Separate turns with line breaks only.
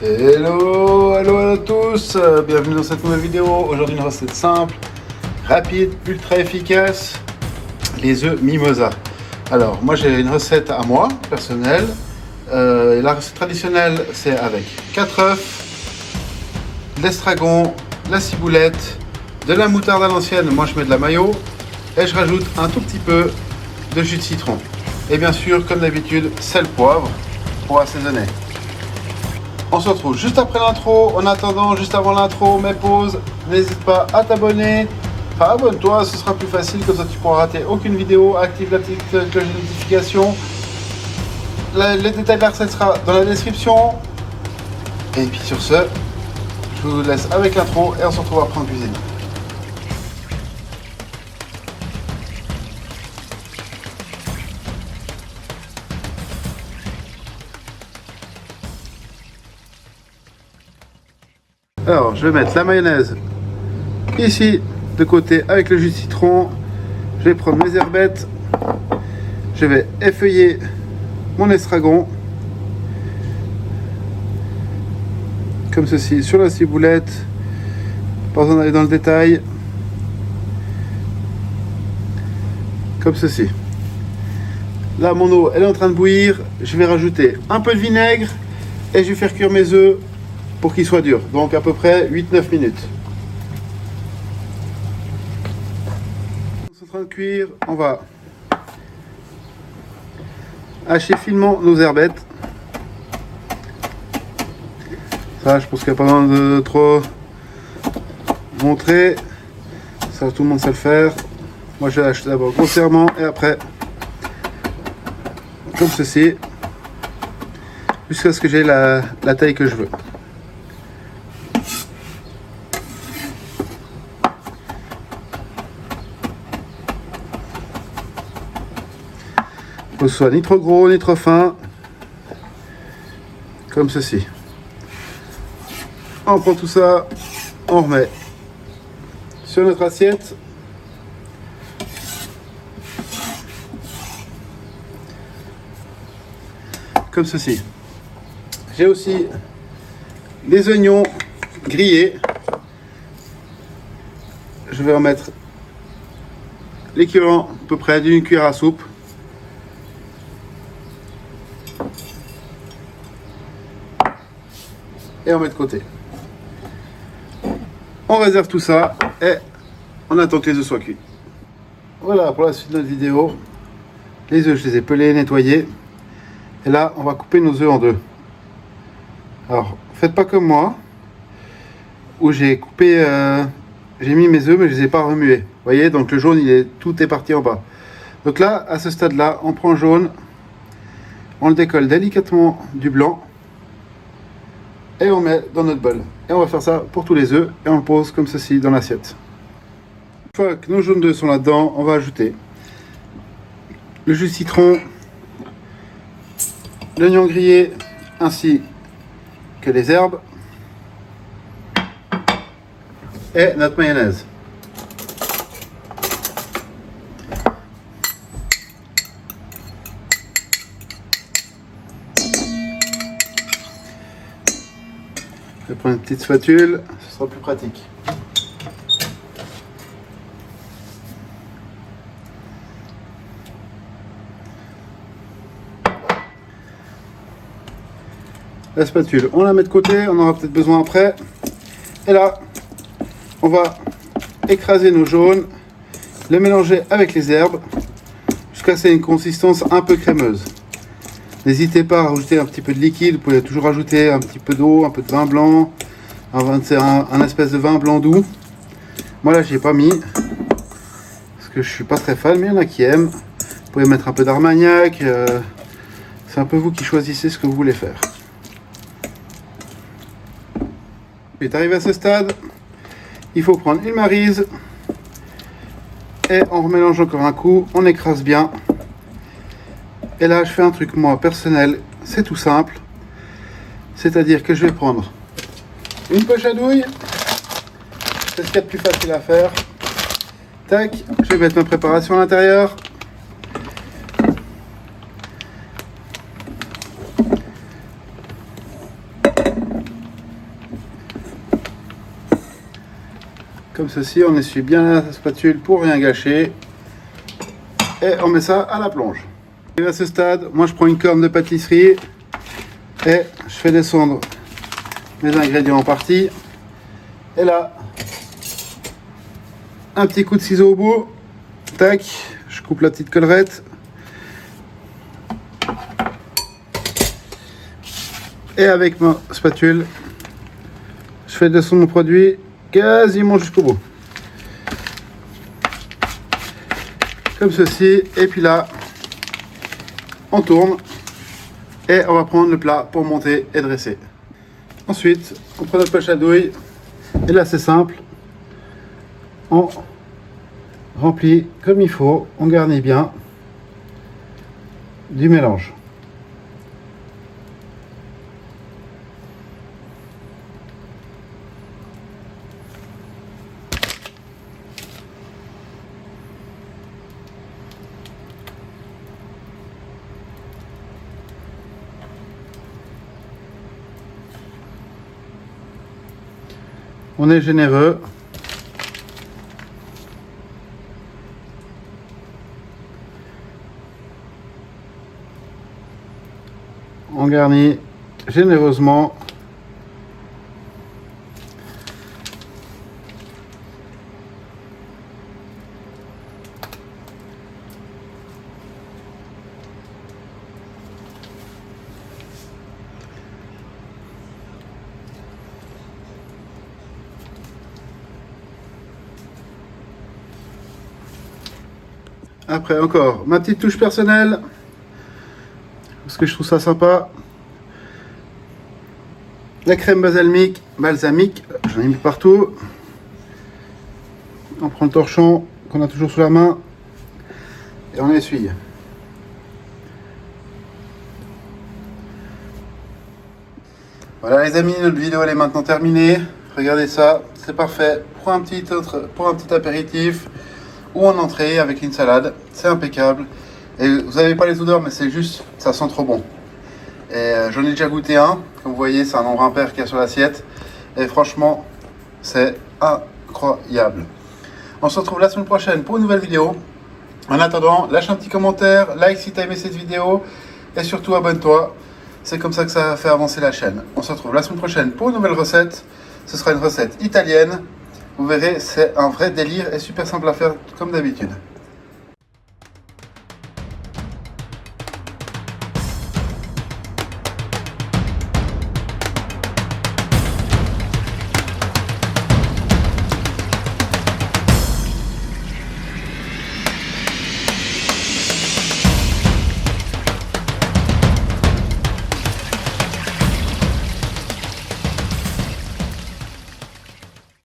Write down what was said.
Hello à tous, bienvenue dans cette nouvelle vidéo. Aujourd'hui une recette simple, rapide, ultra efficace, les œufs mimosa. Alors moi j'ai une recette à moi, personnelle. La recette traditionnelle c'est avec 4 œufs, de l'estragon, la ciboulette, de la moutarde à l'ancienne, moi je mets de la mayo, et je rajoute un tout petit peu de jus de citron. Et bien sûr, comme d'habitude, sel, poivre pour assaisonner. On se retrouve juste après l'intro. En attendant, juste avant l'intro, mes pauses, n'hésite pas à t'abonner. Enfin, abonne-toi, ce sera plus facile, comme ça tu pourras rater aucune vidéo. Active la petite cloche de notification. Les détails de la recette sera dans la description. Et puis sur ce, je vous laisse avec l'intro et on se retrouve après en cuisine. Alors, je vais mettre la mayonnaise ici de côté avec le jus de citron. Je vais prendre mes herbettes. Je vais effeuiller mon estragon comme ceci sur la ciboulette. Pas besoin d'aller dans le détail. Comme ceci. Là, mon eau elle est en train de bouillir. Je vais rajouter un peu de vinaigre et je vais faire cuire mes œufs pour qu'ils soient durs, donc à peu près 8-9 minutes. On est en train de cuire, on va hacher finement nos herbettes. Ça, je pense qu'il n'y a pas besoin de trop montrer, ça tout le monde sait le faire. Moi je hache d'abord grossièrement et après comme ceci, jusqu'à ce que j'ai la taille que je veux. Que ce soit ni trop gros ni trop fin, comme ceci. On prend tout ça, on remet sur notre assiette. Comme ceci. J'ai aussi des oignons grillés. Je vais en mettre l'équivalent à peu près d'une cuillère à soupe. Et on met de côté. On réserve tout ça et on attend que les œufs soient cuits. Voilà pour la suite de notre vidéo. Les œufs, je les ai pelés, nettoyés. Et là, on va couper nos œufs en deux. Alors, faites pas comme moi, où j'ai coupé, j'ai mis mes œufs, mais je les ai pas remués. Vous voyez, donc le jaune, tout est parti en bas. Donc là, à ce stade-là, on prend le jaune, on le décolle délicatement du blanc. Et on met dans notre bol. Et on va faire ça pour tous les œufs. Et on le pose comme ceci dans l'assiette. Une fois que nos jaunes d'œufs sont là-dedans, on va ajouter le jus de citron, l'oignon grillé, ainsi que les herbes. Et notre mayonnaise. Je vais prendre une petite spatule, ce sera plus pratique. La spatule, on la met de côté, on en aura peut-être besoin après. Et là, on va écraser nos jaunes, les mélanger avec les herbes, jusqu'à ce qu'il y ait une consistance un peu crémeuse. N'hésitez pas à rajouter un petit peu de liquide, vous pouvez toujours rajouter un petit peu d'eau, un peu de vin blanc, un espèce de vin blanc doux. Moi là j'ai pas mis, parce que je suis pas très fan, mais il y en a qui aiment. Vous pouvez mettre un peu d'armagnac, c'est un peu vous qui choisissez ce que vous voulez faire. Puis arrivé à ce stade, il faut prendre une maryse, et on remélange encore un coup, on écrase bien. Et là, je fais un truc, moi, personnel, c'est tout simple. C'est-à-dire que je vais prendre une poche à douille. C'est ce qu'il y a de plus facile à faire. Tac, je vais mettre ma préparation à l'intérieur. Comme ceci, on essuie bien la spatule pour rien gâcher. Et on met ça à la plonge. Et à ce stade, moi je prends une corne de pâtisserie et je fais descendre mes ingrédients en partie. Et là, un petit coup de ciseau au bout. Tac, je coupe la petite collerette. Et avec ma spatule, je fais descendre mon produit quasiment jusqu'au bout. Comme ceci. Et puis là, on tourne. Et on va prendre le plat pour monter et dresser. Ensuite, on prend notre poche à douille. Et là, c'est simple. On remplit comme il faut. On garnit bien du mélange. On est généreux. On garnit généreusement. Après encore ma petite touche personnelle, parce que je trouve ça sympa. La crème balsamique, j'en ai mis partout. On prend le torchon qu'on a toujours sous la main et on essuie. Voilà les amis, notre vidéo elle est maintenant terminée. Regardez ça, c'est parfait pour un petit apéritif ou en entrée avec une salade. C'est impeccable. Et vous n'avez pas les odeurs, mais c'est juste, ça sent trop bon. Et j'en ai déjà goûté un. Comme vous voyez, c'est un nombre impair qu'il y a sur l'assiette. Et franchement, c'est incroyable. On se retrouve la semaine prochaine pour une nouvelle vidéo. En attendant, lâche un petit commentaire, like si tu as aimé cette vidéo. Et surtout, abonne-toi. C'est comme ça que ça fait avancer la chaîne. On se retrouve la semaine prochaine pour une nouvelle recette. Ce sera une recette italienne. Vous verrez, c'est un vrai délire et super simple à faire comme d'habitude.